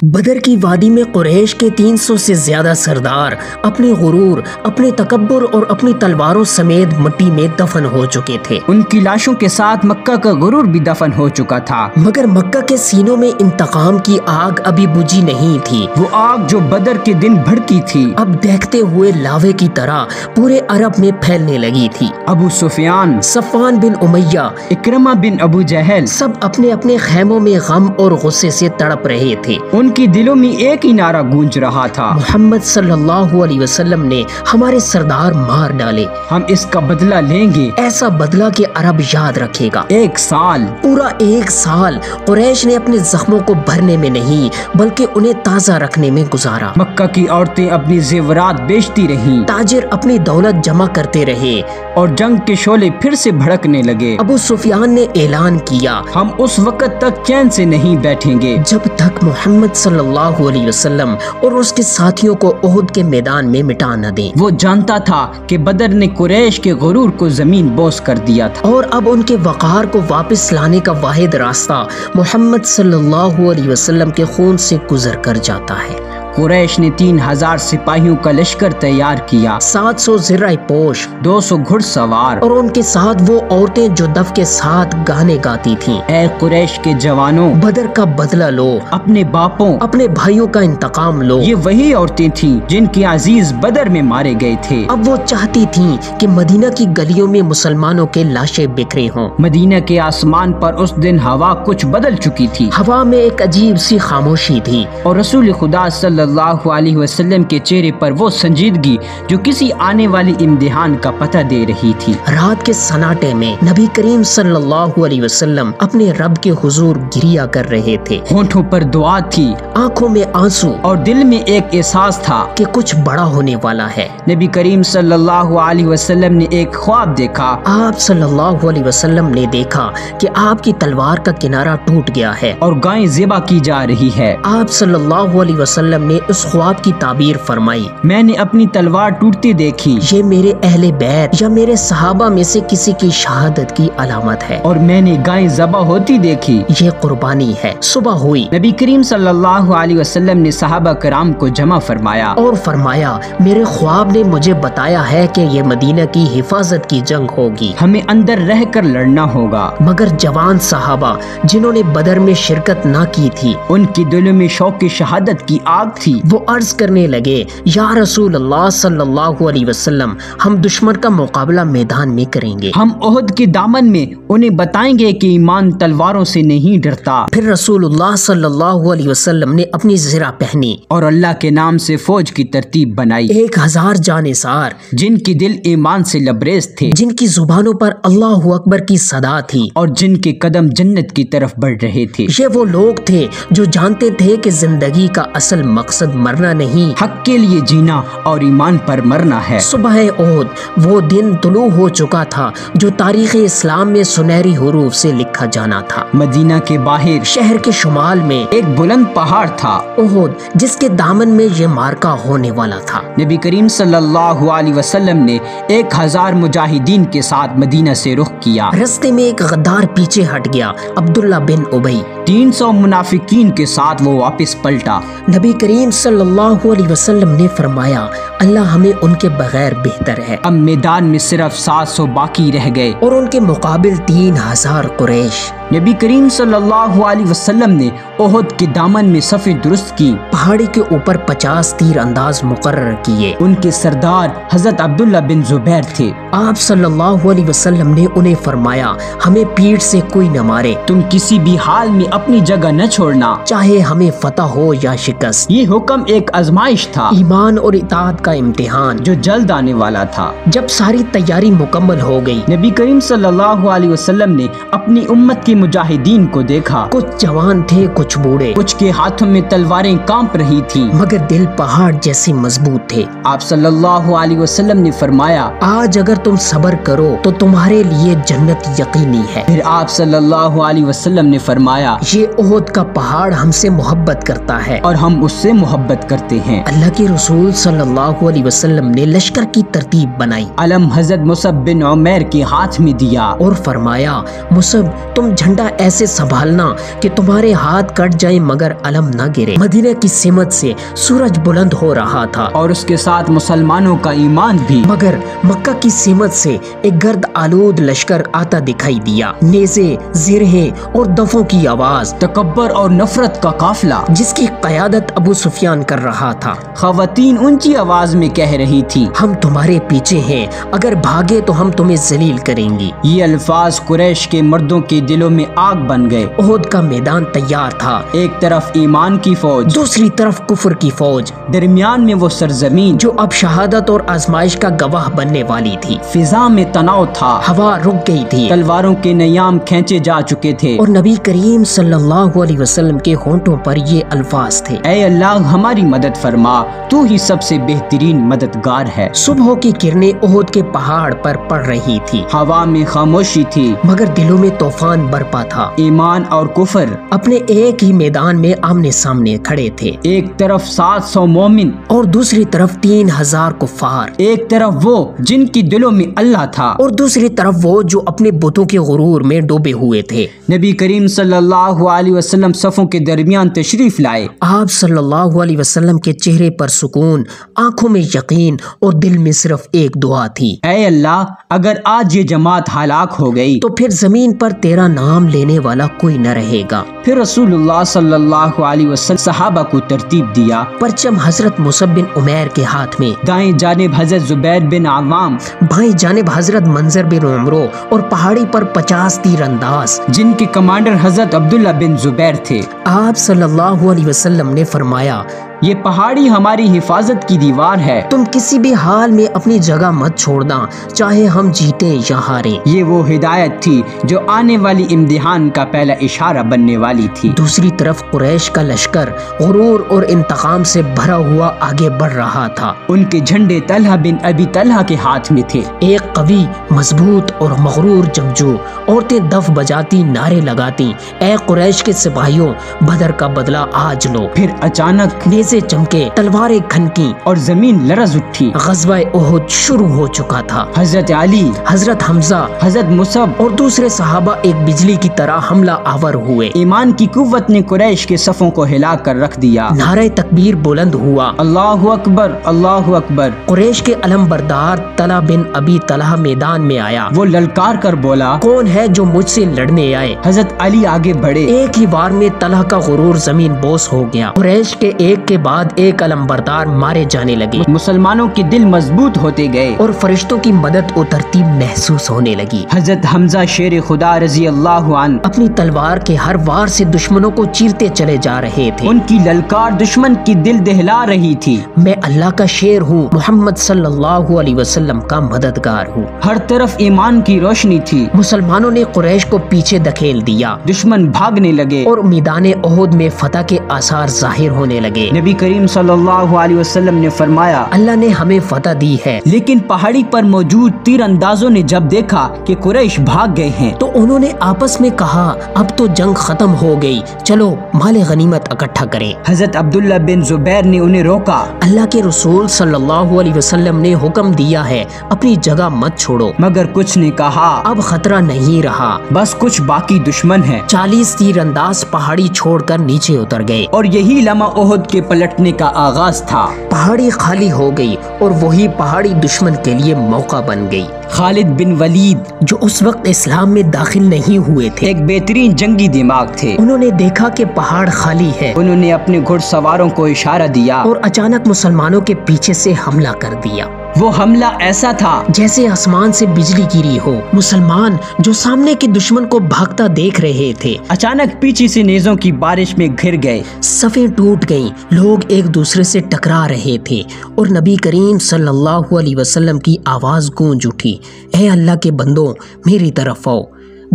بدر کی وادی میں قریش کے 300 سے زیادہ سردار اپنے غرور، اپنے تکبر اور اپنی تلواروں سمیت مٹی میں دفن ہو چکے تھے۔ ان کی لاشوں کے ساتھ مکہ کا غرور بھی دفن ہو چکا تھا، مگر مکہ کے سینوں میں انتقام کی آگ ابھی بجھی نہیں تھی۔ وہ آگ جو بدر کے دن بھڑکی تھی اب دیکھتے ہوئے لاوے کی طرح پورے عرب میں پھیلنے لگی تھی۔ ابو سفیان، صفوان بن امیہ، اکرمہ بن ابو جہل سب اپنے اپنے خیموں میں غم اور غصے سے تڑپ رہے تھے۔ ان کی دلوں میں ایک ہی نعرہ گونج رہا تھا، محمد صلی اللہ علیہ وسلم نے ہمارے سردار مار ڈالے، ہم اس کا بدلہ لیں گے، ایسا بدلہ کہ عرب یاد رکھے گا۔ 1 سال، پورا 1 سال قریش نے اپنے زخموں کو بھرنے میں نہیں بلکہ انہیں تازہ رکھنے میں گزارا۔ مکہ کی عورتیں اپنی زیورات بیچتی رہیں، تاجر اپنی دولت جمع کرتے رہے اور جنگ کے شعلے پھر سے بھڑکنے لگے۔ ابو سفیان نے اعلان کیا، ہم اس وقت تک چین سے نہیں بیٹھیں گے جب تک محمد صلی اللہ علیہ وسلم اور اس کے ساتھیوں کو احد کے میدان میں مٹا نہ دیں۔ وہ جانتا تھا کہ بدر نے قریش کے غرور کو زمین بوس کر دیا تھا، اور اب ان کے وقار کو واپس لانے کا واحد راستہ محمد صلی اللہ علیہ وسلم کے خون سے گزر کر جاتا ہے۔ قریش نے 3000 سپاہیوں کا لشکر تیار کیا، 700 زرعی پوش، 200 گھڑ سوار، اور ان کے ساتھ وہ عورتیں جو دف کے ساتھ گانے گاتی تھیں۔ اے قریش کے جوانوں، بدر کا بدلہ لو، اپنے باپوں، اپنے بھائیوں کا انتقام لو۔ یہ وہی عورتیں تھیں جن کے عزیز بدر میں مارے گئے تھے۔ اب وہ چاہتی تھیں کہ مدینہ کی گلیوں میں مسلمانوں کے لاشیں بکھرے ہوں۔ مدینہ کے آسمان پر اس دن ہوا کچھ بدل چکی تھی، ہوا میں ایک عجیب سی خاموشی تھی، اور رسول خدا صلی اللہ علیہ وسلم کے چہرے پر وہ سنجیدگی جو کسی آنے والی امتحان کا پتہ دے رہی تھی۔ رات کے سناٹے میں نبی کریم صلی اللہ علیہ وسلم اپنے رب کے حضور گریا کر رہے تھے۔ ہونٹوں پر دعا تھی، آنکھوں میں آنسو، اور دل میں ایک احساس تھا کہ کچھ بڑا ہونے والا ہے۔ نبی کریم صلی اللہ علیہ وسلم نے ایک خواب دیکھا۔ آپ صلی اللہ علیہ وسلم نے دیکھا کہ آپ کی تلوار کا کنارہ ٹوٹ گیا ہے اور گائیں ذبح کی جا رہی ہے۔ آپ صلی اللہ علیہ وسلم نے اس خواب کی تعبیر فرمائی، میں نے اپنی تلوار ٹوٹتی دیکھی، یہ میرے اہل بیت یا میرے صحابہ میں سے کسی کی شہادت کی علامت ہے، اور میں نے گائیں ذبح ہوتی دیکھی، یہ قربانی ہے۔ صبح ہوئی، نبی کریم صلی اللہ علیہ وسلم نے صحابہ کرام کو جمع فرمایا اور فرمایا، میرے خواب نے مجھے بتایا ہے کہ یہ مدینہ کی حفاظت کی جنگ ہوگی، ہمیں اندر رہ کر لڑنا ہوگا۔ مگر جوان صحابہ جنہوں نے بدر میں شرکت نہ کی تھی، ان کی دلوں میں شوق شہادت کی آگ تھی۔ وہ عرض کرنے لگے، یا رسول اللہ صلی اللہ علیہ وسلم، ہم دشمن کا مقابلہ میدان میں کریں گے، ہم احد کے دامن میں انہیں بتائیں گے کہ ایمان تلواروں سے نہیں ڈرتا۔ پھر رسول اللہ صلی اللہ علیہ وسلم نے اپنی زرہ پہنی اور اللہ کے نام سے فوج کی ترتیب بنائی، 1000 جانثار جن کی دل ایمان سے لبریز تھے، جن کی زبانوں پر اللہ اکبر کی صدا تھی، اور جن کے قدم جنت کی طرف بڑھ رہے تھے۔ یہ وہ لوگ تھے جو جانتے تھے کہ زندگی کا اصل مقصد مرنا نہیں، حق کے لیے جینا اور ایمان پر مرنا ہے۔ صبح احد وہ دن طلوع ہو چکا تھا جو تاریخ اسلام میں سنہری حروف سے لکھا جانا تھا۔ مدینہ کے باہر شہر کے شمال میں ایک بلند پہاڑ تھا، احد، جس کے دامن میں یہ مارکا ہونے والا تھا۔ نبی کریم صلی اللہ علیہ وسلم نے 1000 مجاہدین کے ساتھ مدینہ سے رخ کیا۔ رستے میں ایک غدار پیچھے ہٹ گیا، عبداللہ بن ابی، 300 منافقین کے ساتھ وہ واپس پلٹا۔ نبی کریم صلی اللہ علیہ وسلم نے فرمایا، اللہ ہمیں ان کے بغیر بہتر ہے۔ اب میدان میں صرف 700 باقی رہ گئے، اور ان کے مقابل 3000 قریش۔ نبی کریم صلی اللہ علیہ وسلم نے احد کے دامن میں صفیں درست کی، پہاڑی کے اوپر 50 تیر انداز مقرر کیے۔ ان کے سردار حضرت عبداللہ بن زبیر تھے۔ آپ صلی اللہ علیہ وسلم نے انہیں فرمایا، ہمیں پیٹھ سے کوئی نہ مارے، تم کسی بھی حال میں اپنی جگہ نہ چھوڑنا، چاہے ہمیں فتح ہو یا شکست۔ یہ حکم ایک آزمائش تھا، ایمان اور اطاعت کا امتحان جو جلد آنے والا تھا۔ جب ساری تیاری مکمل ہو گئی، نبی کریم صلی اللہ علیہ وسلم نے اپنی امت کے مجاہدین کو دیکھا، کچھ جوان تھے، کچھ بوڑھے، کچھ کے ہاتھوں میں تلواریں کانپ رہی تھیں، مگر دل پہاڑ جیسے مضبوط تھے۔ آپ صلی اللہ علیہ وسلم نے فرمایا، آج اگر تم صبر کرو تو تمہارے لیے جنت یقینی ہے۔ پھر آپ صلی اللہ علیہ وسلم نے فرمایا، یہ احد کا پہاڑ ہم سے محبت کرتا ہے اور ہم اس سے محبت کرتے ہیں۔ اللہ کے رسول صلی اللہ علیہ وسلم نے لشکر کی ترتیب بنائی، علم حضرت مصعب بن عمیر کے ہاتھ میں دیا اور فرمایا، مصعب تم جھنڈا ایسے سنبھالنا کہ تمہارے ہاتھ کٹ جائیں مگر علم نہ گرے۔ مدینہ کی سمت سے سورج بلند ہو رہا تھا اور اس کے ساتھ مسلمانوں کا ایمان بھی، مگر مکہ کی سمت سے ایک گرد آلود لشکر آتا دکھائی دیا، نیزے، زرہیں اور دفوں کی آواز، تکبر اور نفرت کا قافلہ جس کی قیادت ابو سفیان کر رہا تھا۔ خواتین اونچی آواز میں کہہ رہی تھی، ہم تمہارے پیچھے ہیں، اگر بھاگے تو ہم تمہیں ذلیل کریں گی۔ یہ الفاظ قریش کے مردوں کے دلوں میں آگ بن گئے۔ احد کا میدان تیار تھا، ایک طرف ایمان کی فوج، دوسری طرف کفر کی فوج، درمیان میں وہ سرزمین جو اب شہادت اور آزمائش کا گواہ بننے والی تھی۔ فضا میں تناؤ تھا، ہوا رک گئی تھی، تلواروں کے نیام کھینچے جا چکے تھے، اور نبی کریم صلی اللہ علیہ وسلم کے ہونٹوں پر یہ الفاظ تھے، اے اللہ ہماری مدد فرما، تو ہی سب سے بہترین مددگار ہے۔ صبح کی کرنیں احد کے پہاڑ پر پڑ رہی تھی، ہوا میں خاموشی تھی، مگر دلوں میں طوفان برپا تھا۔ ایمان اور کفر اپنے ایک ہی میدان میں آمنے سامنے کھڑے تھے، ایک طرف 700 مومن اور دوسری طرف 3000 کفار، ایک طرف وہ جن کی دلوں میں اللہ تھا، اور دوسری طرف وہ جو اپنے بتوں کے غرور میں ڈوبے ہوئے تھے۔ نبی کریم صلی اللہ علیہ وسلم صفوں کے درمیان تشریف لائے۔ آپ صلی اللہ علیہ وسلم کے چہرے پر سکون، آنکھوں میں یقین اور دل میں صرف ایک دعا تھی، اے اللہ اگر آج یہ جماعت ہلاک ہو گئی تو پھر زمین پر تیرا نام لینے والا کوئی نہ رہے گا۔ پھر رسول اللہ صلی اللہ علیہ وسلم صحابہ کو ترتیب دیا، پرچم حضرت مصعب بن عمیر کے ہاتھ میں، دائیں جانب حضرت زبیر بن عوام، بائیں جانب حضرت منظر بن عمرو، اور پہاڑی پر 50 تیر انداز جن کے کمانڈر حضرت عبداللہ بن زبیر تھے۔ آپ صلی اللہ علیہ وسلم نے فرمایا، یہ پہاڑی ہماری حفاظت کی دیوار ہے، تم کسی بھی حال میں اپنی جگہ مت چھوڑنا، چاہے ہم جیتیں یا ہاریں۔ یہ وہ ہدایت تھی جو آنے والی امتحان کا پہلا اشارہ بننے والی تھی۔ دوسری طرف قریش کا لشکر غرور اور انتقام سے بھرا ہوا آگے بڑھ رہا تھا۔ ان کے جھنڈے طلحہ بن ابی طلحہ کے ہاتھ میں تھے۔ ایک قوی، مضبوط اور مغرور جنگجو، عورتیں دف بجاتی نعرے لگاتی، اے قریش کے سپاہیوں، بدر کا بدلہ آج لو۔ پھر اچانک نیزے چمکے، تلواریں کھنکی، اور زمین لرز اٹھی۔ غزوہ احد شروع ہو چکا تھا۔ حضرت علی، حضرت حمزہ، حضرت مصعب اور دوسرے صحابہ ایک بجلی کی طرح حملہ آور ہوئے۔ ایمان کی قوت نے قریش کے صفوں کو ہلا کر رکھ دیا۔ نعرہ تکبیر بلند ہوا، اللہ اکبر، اللہ اکبر۔ قریش کے علم بردار طلحہ بن ابی طلحہ میدان میں آیا۔ وہ للکار کر بولا، کون ہے جو مجھ سے لڑنے آئے؟ حضرت علی آگے بڑھے۔ ایک ہی وار میں طلحہ کا غرور زمین بوس ہو گیا۔ قریش کے ایک کے بعد ایک علم بردار مارے جانے لگے، مسلمانوں کے دل مضبوط ہوتے گئے اور فرشتوں کی مدد و ترتیب محسوس ہونے لگی۔ حضرت حمزہ شیر خدا رضی اللہ عنہ اپنی تلوار کے ہر وار سے دشمنوں کو چیرتے چلے جا رہے تھے۔ ان کی للکار دشمن کی دل دہلا رہی تھی۔ میں اللہ کا شیر ہوں، محمد صلی اللہ علیہ وسلم کا مددگار ہوں۔ ہر طرف ایمان کی روشنی تھی۔ مسلمانوں نے قریش کو پیچھے دھکیل دیا، دشمن بھاگنے لگے اور میدان احد میں فتح کے آثار ظاہر ہونے لگے۔ نبی کریم صلی اللہ علیہ وسلم نے فرمایا، اللہ نے ہمیں فتح دی ہے۔ لیکن پہاڑی پر موجود تیر اندازوں نے جب دیکھا کہ قریش بھاگ گئے ہیں تو انہوں نے آپس میں کہا، اب تو جنگ ختم ہو گئی، چلو مال غنیمت اکٹھا کریں۔ حضرت عبداللہ بن زبیر نے انہیں روکا، اللہ کے رسول صلی اللہ علیہ وسلم نے حکم دیا ہے اپنی جگہ مت چھوڑو، مگر کچھ نے کہا اب خطرہ نہیں رہا، بس کچھ باقی دشمن ہیں۔ 40 تیر انداز پہاڑی چھوڑ کر نیچے اتر گئے، اور یہی لمحہ احد کے پلٹنے کا آغاز تھا۔ پہاڑی خالی ہو گئی اور وہی پہاڑی دشمن کے لیے موقع بن گئی۔ خالد بن ولید، جو اس وقت اسلام میں داخل نہیں ہوئے تھے، ایک بہترین جنگی دماغ تھے۔ انہوں نے دیکھا کہ پہاڑ خالی ہے، انہوں نے اپنے گھڑ سواروں کو اشارہ دیا، اور اچانک مسلمانوں کے پیچھے سے حملہ کر دیا۔ وہ حملہ ایسا تھا جیسے آسمان سے بجلی گری ہو۔ مسلمان جو سامنے کے دشمن کو بھاگتا دیکھ رہے تھے، اچانک پیچھے سے نیزوں کی بارش میں گھر گئے۔ صفیں ٹوٹ گئیں، لوگ ایک دوسرے سے ٹکرا رہے تھے، اور نبی کریم صلی اللہ علیہ وسلم کی آواز گونج اٹھی، اے اللہ کے بندوں، میری طرف آؤ۔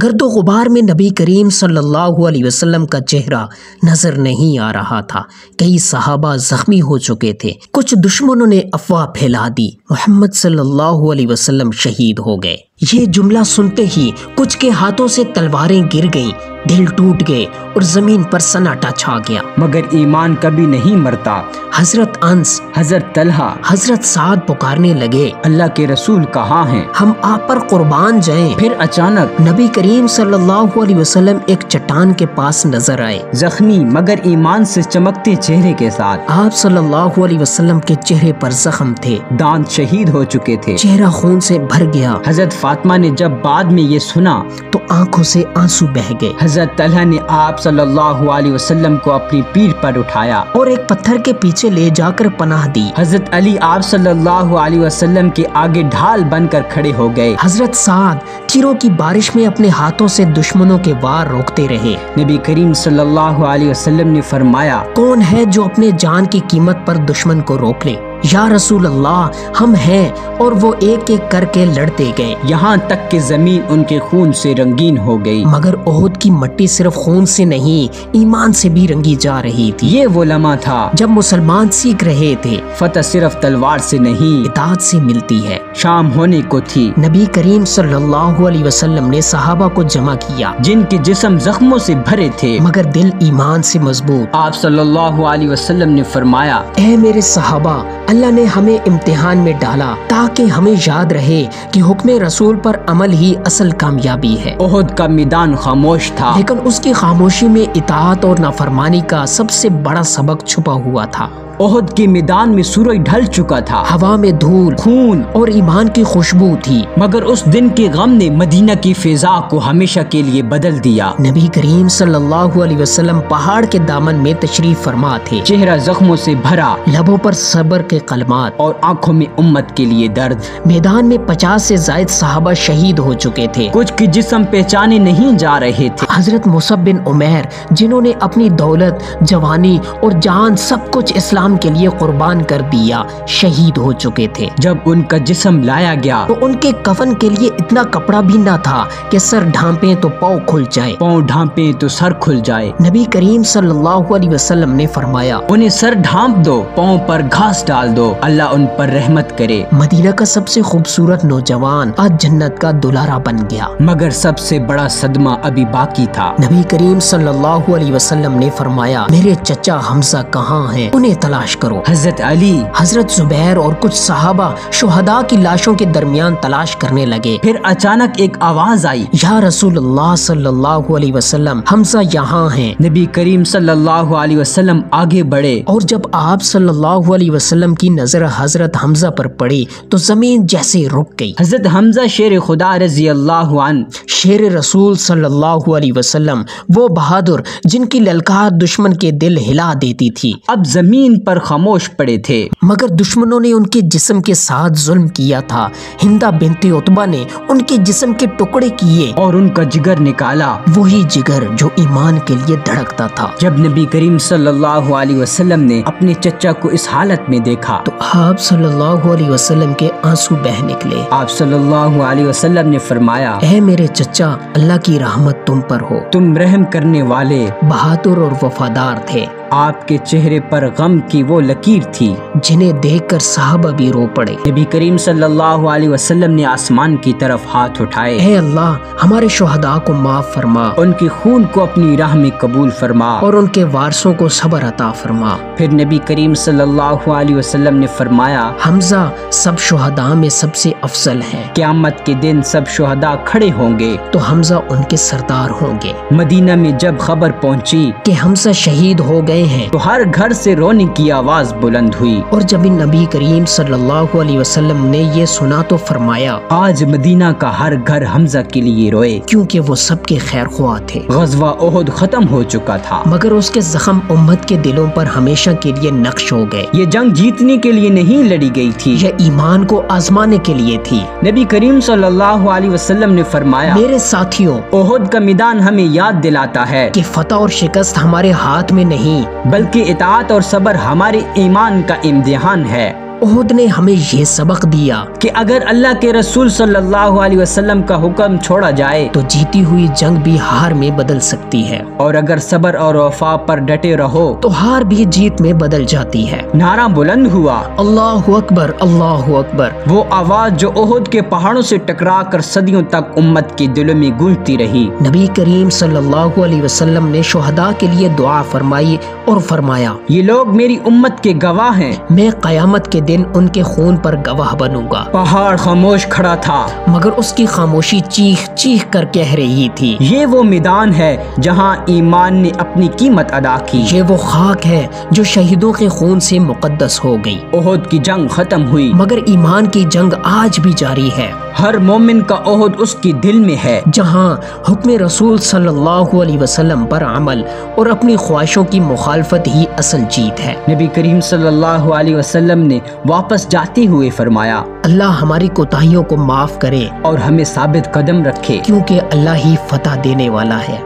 گرد و غبار میں نبی کریم صلی اللہ علیہ وسلم کا چہرہ نظر نہیں آ رہا تھا۔ کئی صحابہ زخمی ہو چکے تھے، کچھ دشمنوں نے افواہ پھیلا دی، محمد صلی اللہ علیہ وسلم شہید ہو گئے۔ یہ جملہ سنتے ہی کچھ کے ہاتھوں سے تلواریں گر گئیں، دل ٹوٹ گئے اور زمین پر سناٹا چھا گیا۔ مگر ایمان کبھی نہیں مرتا۔ حضرت انس، حضرت طلحہ، حضرت سعد پکارنے لگے، اللہ کے رسول کہاں ہیں؟ ہم آپ پر قربان جائیں۔ پھر اچانک نبی کریم صلی اللہ علیہ وسلم ایک چٹان کے پاس نظر آئے، زخمی مگر ایمان سے چمکتے چہرے کے ساتھ۔ آپ صلی اللہ علیہ وسلم کے چہرے پر زخم تھے، دانت شہید ہو چکے تھے، چہرہ خون سے بھر گیا۔ حضرت فاطمہ نے جب بعد میں یہ سنا تو آنکھوں سے آنسو بہہ گئے۔ حضرت طلحہ نے آپ صلی اللہ علیہ وسلم کو اپنی پیٹھ پر اٹھایا اور ایک پتھر کے پیچھے لے جا کر پناہ دی۔ حضرت علی آپ صلی اللہ علیہ وسلم کے آگے ڈھال بن کر کھڑے ہو گئے۔ حضرت سعد تیروں کی بارش میں اپنے ہاتھوں سے دشمنوں کے وار روکتے رہے۔ نبی کریم صلی اللہ علیہ وسلم نے فرمایا، کون ہے جو اپنے جان کی قیمت پر دشمن کو روک لے؟ یا رسول اللہ، ہم ہیں۔ اور وہ ایک ایک کر کے لڑتے گئے، یہاں تک کہ زمین ان کے خون سے رنگین ہو گئی۔ مگر احد کی مٹی صرف خون سے نہیں، ایمان سے بھی رنگی جا رہی تھی۔ یہ وہ لمحہ تھا جب مسلمان سیکھ رہے تھے فتح صرف تلوار سے نہیں، اطاعت سے ملتی ہے۔ شام ہونے کو تھی۔ نبی کریم صلی اللہ علیہ وسلم نے صحابہ کو جمع کیا، جن کے جسم زخموں سے بھرے تھے مگر دل ایمان سے مضبوط۔ آپ صلی اللہ علیہ وسلم نے فرمایا، اے میرے صحابہ، اللہ نے ہمیں امتحان میں ڈالا تاکہ ہمیں یاد رہے کہ حکم رسول پر عمل ہی اصل کامیابی ہے۔ احد کا میدان خاموش تھا، لیکن اس کی خاموشی میں اطاعت اور نافرمانی کا سب سے بڑا سبق چھپا ہوا تھا۔ احد کے میدان میں سورج ڈھل چکا تھا، ہوا میں دھول، خون اور ایمان کی خوشبو تھی، مگر اس دن کے غم نے مدینہ کی فضا کو ہمیشہ کے لیے بدل دیا۔ نبی کریم صلی اللہ علیہ وسلم پہاڑ کے دامن میں تشریف فرما تھے، چہرہ زخموں سے بھرا، لبوں پر صبر کے کلمات، اور آنکھوں میں امت کے لیے درد۔ میدان میں 50 سے زائد صحابہ شہید ہو چکے تھے، کچھ کے جسم پہچانے نہیں جا رہے تھے۔ حضرت مصعب بن عمیر جنہوں نے اپنی دولت، جوانی اور جان سب کچھ اسلام کے لیے قربان کر دیا، شہید ہو چکے تھے۔ جب ان کا جسم لایا گیا تو ان کے کفن کے لیے اتنا کپڑا بھی نہ تھا کہ سر ڈھانپیں تو پاؤں کھل جائے، پاؤں ڈھانپیں تو سر کھل جائے۔ نبی کریم صلی اللہ علیہ وسلم نے فرمایا، انہیں سر ڈھانپ دو، پاؤں پر گھاس ڈال دو، اللہ ان پر رحمت کرے۔ مدینہ کا سب سے خوبصورت نوجوان آج جنت کا دلہرا بن گیا، مگر سب سے بڑا صدمہ ابھی باقی تھا۔ نبی کریم صلی اللہ علیہ وسلم نے فرمایا، میرے چچا حمزہ کہاں ہیں؟ انہیں تلاش کرو۔ حضرت علی، حضرت زبیر اور کچھ صحابہ شہداء کی لاشوں کے درمیان تلاش کرنے لگے۔ پھر اچانک ایک آواز آئی، یا رسول اللہ صلی اللہ علیہ وسلم، حمزہ یہاں ہیں۔ نبی کریم صلی اللہ علیہ وسلم آگے بڑھے، اور جب آپ صلی اللہ علیہ وسلم کی نظر حضرت حمزہ پر پڑی تو زمین جیسے رک گئی۔ حضرت حمزہ شیر خدا رضی اللہ عنہ، شیر رسول صلی اللہ علیہ وسلم، وہ بہادر جن کی للکار دشمن کے دل ہلا دیتی تھی، اب زمین پر خاموش پڑے تھے۔ مگر دشمنوں نے ان کے جسم کے ساتھ ظلم کیا تھا۔ ہندہ بنت عتبہ نے ان کے جسم کے ٹکڑے کیے اور ان کا جگر نکالا، وہی جگر جو ایمان کے لیے دھڑکتا تھا۔ جب نبی کریم صلی اللہ علیہ وسلم نے اپنے چچا کو اس حالت میں دیکھا تو آپ صلی اللہ علیہ وسلم کے آنسو بہہ نکلے۔ آپ صلی اللہ علیہ وسلم نے فرمایا، اے میرے چچا، اللہ کی رحمت تم پر ہو، تم رحم کرنے والے، بہادر اور وفادار تھے۔ آپ کے چہرے پر غم کی وہ لکیر تھی جنہیں دیکھ کر صحابہ بھی رو پڑے۔ نبی کریم صلی اللہ علیہ وسلم نے آسمان کی طرف ہاتھ اٹھائے، اے اللہ، ہمارے شہداء کو معاف فرما، ان کے خون کو اپنی راہ میں قبول فرما، اور ان کے وارثوں کو صبر عطا فرما۔ پھر نبی کریم صلی اللہ علیہ وسلم نے فرمایا، حمزہ سب شہداء میں سب سے افضل ہے، قیامت کے دن سب شہداء کھڑے ہوں گے تو حمزہ ان کے سردار ہوں گے۔ مدینہ میں جب خبر پہنچی کہ حمزہ شہید ہو گئے ہیں تو ہر گھر سے رونے کی آواز بلند ہوئی، اور جب نبی کریم صلی اللہ علیہ وسلم نے یہ سنا تو فرمایا، آج مدینہ کا ہر گھر حمزہ کے لیے روئے، کیونکہ وہ سب کے خیر خواہ تھے۔ غزوہ احد ختم ہو چکا تھا، مگر اس کے زخم امت کے دلوں پر ہمیشہ کے لیے نقش ہو گئے۔ یہ جنگ جیتنے کے لیے نہیں لڑی گئی تھی، یہ ایمان کو آزمانے کے لیے تھی۔ نبی کریم صلی اللہ علیہ وسلم نے فرمایا، میرے ساتھیوں، احد کا میدان ہمیں یاد دلاتا ہے کہ فتح اور شکست ہمارے ہاتھ میں نہیں، بلکہ اطاعت اور صبر ہمارے ایمان کا امتحان ہے۔ احد نے ہمیں یہ سبق دیا کہ اگر اللہ کے رسول صلی اللہ علیہ وسلم کا حکم چھوڑا جائے تو جیتی ہوئی جنگ بھی ہار میں بدل سکتی ہے، اور اگر صبر اور وفا پر ڈٹے رہو تو ہار بھی جیت میں بدل جاتی ہے۔ نعرہ بلند ہوا، اللہ اکبر، اللہ اکبر۔ وہ آواز جو احد کے پہاڑوں سے ٹکرا کر صدیوں تک امت کے دلوں میں گونجتی رہی۔ نبی کریم صلی اللہ علیہ وسلم نے شہداء کے لیے دعا فرمائی اور فرمایا، یہ لوگ میری امت کے گواہ ہیں، میں قیامت کے دن ان کے خون پر گواہ بنوں گا۔ پہاڑ خاموش کھڑا تھا، مگر اس کی خاموشی چیخ چیخ کر کہہ رہی تھی، یہ وہ میدان ہے جہاں ایمان نے اپنی قیمت ادا کی، یہ وہ خاک ہے جو شہیدوں کے خون سے مقدس ہو گئی۔ احد کی جنگ ختم ہوئی، مگر ایمان کی جنگ آج بھی جاری ہے۔ ہر مومن کا احد اس کی دل میں ہے، جہاں حکم رسول صلی اللہ علیہ وسلم پر عمل اور اپنی خواہشوں کی مخالفت ہی اصل جیت ہے۔ نبی کریم صلی اللہ علیہ وسلم نے واپس جاتے ہوئے فرمایا، اللہ ہماری کوتاہیوں کو معاف کرے اور ہمیں ثابت قدم رکھے، کیونکہ اللہ ہی فتح دینے والا ہے۔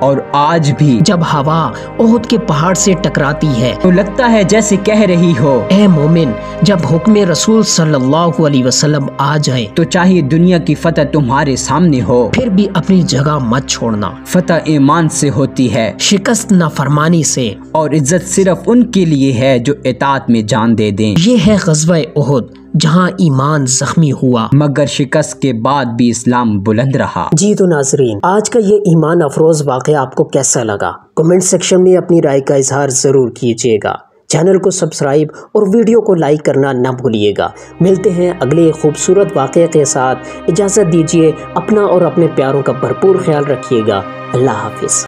اور آج بھی جب ہوا احد کے پہاڑ سے ٹکراتی ہے تو لگتا ہے جیسے کہہ رہی ہو، اے مومن، جب حکم رسول صلی اللہ علیہ وسلم آ جائے تو چاہے دنیا کی فتح تمہارے سامنے ہو، پھر بھی اپنی جگہ مت چھوڑنا۔ فتح ایمان سے ہوتی ہے، شکست نافرمانی سے، اور عزت صرف ان کے لیے ہے جو اطاعت میں جان دے دیں۔ یہ ہے غزوہ احد جہاں ایمان زخمی ہوا مگر شکست کے بعد بھی اسلام بلند رہا۔ جی تو ناظرین، آج کا یہ ایمان افروز واقعہ آپ کو کیسا لگا؟ کمنٹ سیکشن میں اپنی رائے کا اظہار ضرور کیجیے گا۔ چینل کو سبسکرائب اور ویڈیو کو لائک کرنا نہ بھولیے گا۔ ملتے ہیں اگلے خوبصورت واقعے کے ساتھ۔ اجازت دیجیے، اپنا اور اپنے پیاروں کا بھرپور خیال رکھیے گا۔ اللہ حافظ۔